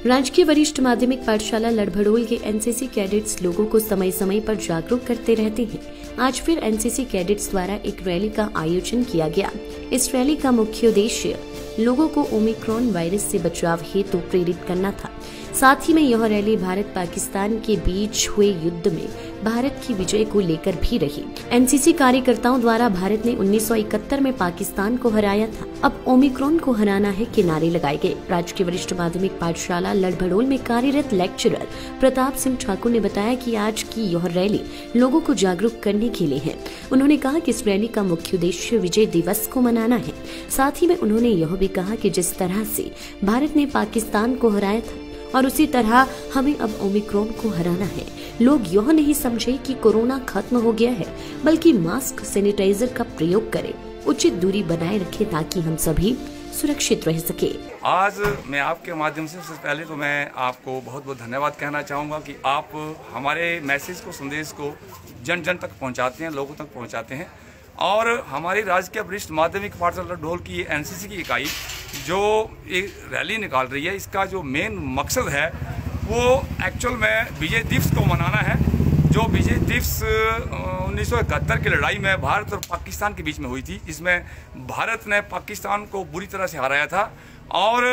राजकीय वरिष्ठ माध्यमिक पाठशाला लड़भड़ोल के एनसीसी कैडेट्स लोगों को समय समय पर जागरूक करते रहते हैं। आज फिर एनसीसी कैडेट्स द्वारा एक रैली का आयोजन किया गया। इस रैली का मुख्य उद्देश्य लोगों को ओमिक्रॉन वायरस से बचाव हेतु प्रेरित करना था। साथ ही में यह रैली भारत पाकिस्तान के बीच हुए युद्ध में भारत की विजय को लेकर भी रही। एनसीसी कार्यकर्ताओं द्वारा भारत ने 1971 में पाकिस्तान को हराया था, अब ओमिक्रॉन को हराना है के नारे लगाए गए। राजकीय वरिष्ठ माध्यमिक पाठशाला लड़भड़ोल में कार्यरत लेक्चरर प्रताप सिंह ठाकुर ने बताया कि आज की यह रैली लोगों को जागरूक करने के लिए है। उन्होंने कहा कि इस रैली का मुख्य उद्देश्य विजय दिवस को मनाना है। साथ ही में उन्होंने यह भी कहा कि जिस तरह से भारत ने पाकिस्तान को हराया था और उसी तरह हमें अब ओमिक्रॉन को हराना है। लोग यह नहीं समझे कि कोरोना खत्म हो गया है, बल्कि मास्क सैनिटाइजर का प्रयोग करें, उचित दूरी बनाए रखें ताकि हम सभी सुरक्षित रह सके। आज मैं आपके माध्यम से सबसे पहले तो मैं आपको बहुत बहुत धन्यवाद कहना चाहूँगा कि आप हमारे मैसेज को, संदेश को जन जन तक पहुँचाते हैं, लोगों तक पहुँचाते हैं। और हमारी राजकीय वरिष्ठ माध्यमिक पाठशाला लड़भड़ोल की एनसीसी की इकाई जो एक रैली निकाल रही है, इसका जो मेन मकसद है वो एक्चुअल में विजय दिवस को मनाना है। जो विजय दिवस 1971 की लड़ाई में भारत और पाकिस्तान के बीच में हुई थी, इसमें भारत ने पाकिस्तान को बुरी तरह से हराया था। और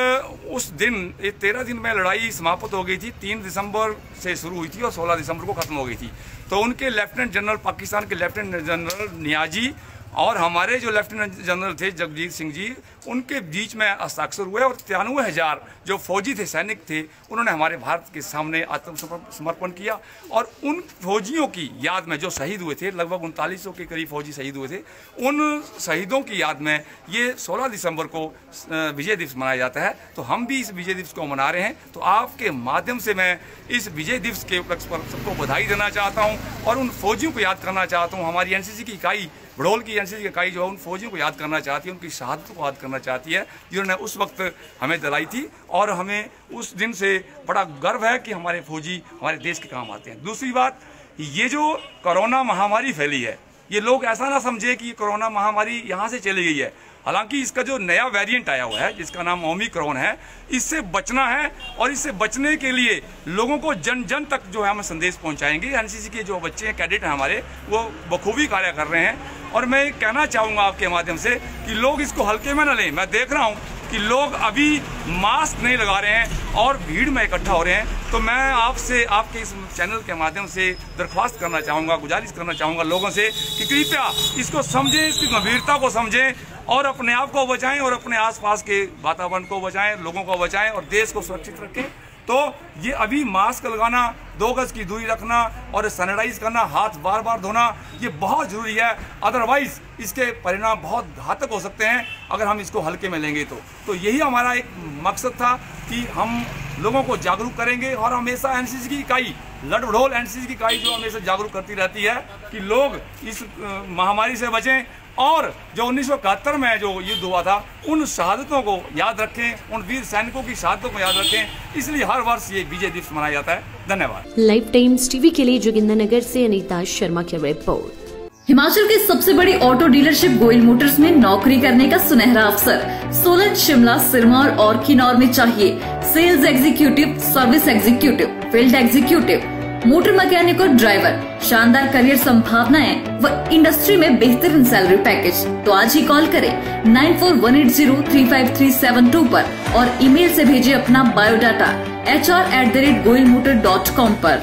उस दिन 13 दिन में लड़ाई समाप्त हो गई थी। 3 दिसंबर से शुरू हुई थी और 16 दिसंबर को खत्म हो गई थी। तो उनके लेफ्टिनेंट जनरल, पाकिस्तान के लेफ्टिनेंट जनरल नियाजी और हमारे जो लेफ्टिनेंट जनरल थे जगजीत सिंह जी, उनके बीच में हस्ताक्षर हुए और 93,000 जो फौजी थे, सैनिक थे, उन्होंने हमारे भारत के सामने आत्मसमर्पण किया। और उन फौजियों की याद में जो शहीद हुए थे, लगभग 3900 के करीब फौजी शहीद हुए थे, उन शहीदों की याद में ये 16 दिसंबर को विजय दिवस मनाया जाता है। तो हम भी इस विजय दिवस को मना रहे हैं। तो आपके माध्यम से मैं इस विजय दिवस के उपलक्ष्य पर सबको बधाई देना चाहता हूँ और उन फौजियों को याद करना चाहता हूँ। हमारी एनसीसी की इकाई, भड़ोल की एनसीसी की इकाई जो है, उन फौजियों को याद करना चाहती है, उनकी शहादत को याद करना चाहती है जिन्होंने उस वक्त हमें दिलाई थी। और हमें उस दिन से बड़ा गर्व है कि हमारे फौजी हमारे देश के काम आते हैं। दूसरी बात, ये जो कोरोना महामारी फैली है, ये लोग ऐसा ना समझे कि कोरोना महामारी यहाँ से चली गई है। हालांकि इसका जो नया वेरिएंट आया हुआ है, जिसका नाम ओमिक्रॉन है, इससे बचना है। और इससे बचने के लिए लोगों को जन जन तक जो है हम संदेश पहुंचाएंगे। एनसीसी के जो बच्चे हैं, कैडेट हैं हमारे, वो बखूबी कार्य कर रहे हैं। और मैं कहना चाहूँगा आपके माध्यम से कि लोग इसको हल्के में न लें। मैं देख रहा हूँ कि लोग अभी मास्क नहीं लगा रहे हैं और भीड़ में इकट्ठा हो रहे हैं। तो मैं आपसे, आपके इस चैनल के माध्यम से दरख्वास्त करना चाहूँगा, गुजारिश करना चाहूँगा लोगों से कि कृपया इसको समझें, इसकी गंभीरता को समझें और अपने आप को बचाएं और अपने आसपास के वातावरण को बचाएं, लोगों को बचाएं और देश को सुरक्षित रखें। तो ये अभी मास्क लगाना, 2 गज की दूरी रखना और सैनिटाइज करना, हाथ बार बार धोना, ये बहुत जरूरी है। अदरवाइज इसके परिणाम बहुत घातक हो सकते हैं अगर हम इसको हल्के में लेंगे। तो यही हमारा एक मकसद था कि हम लोगों को जागरूक करेंगे। और हमेशा एनसीसी की इकाई, लड़भड़ोल एनसीसी की इकाई जो हमेशा जागरूक करती रहती है कि लोग इस महामारी से बचें और जो 1971 में जो युद्ध हुआ था, उन शहादतों को याद रखें, उन वीर सैनिकों की शहादतों को याद रखें। इसलिए हर वर्ष ये विजय दिवस मनाया जाता है। धन्यवाद। लाइव टाइम्स टीवी के लिए जोगिंदरनगर से अनीता शर्मा की रिपोर्ट। हिमाचल की सबसे बड़ी ऑटो डीलरशिप गोयल मोटर्स में नौकरी करने का सुनहरा अवसर। सोलन, शिमला, सिरमौर और किन्नौर में चाहिए sales executive, service executive, field executive, motor mechanic और ड्राइवर। शानदार करियर संभावनाएं व इंडस्ट्री में बेहतरीन सैलरी पैकेज। तो आज ही कॉल करें 9418035372 पर और ईमेल से भेजिए अपना बायोडाटा hr@goilmotor.com पर।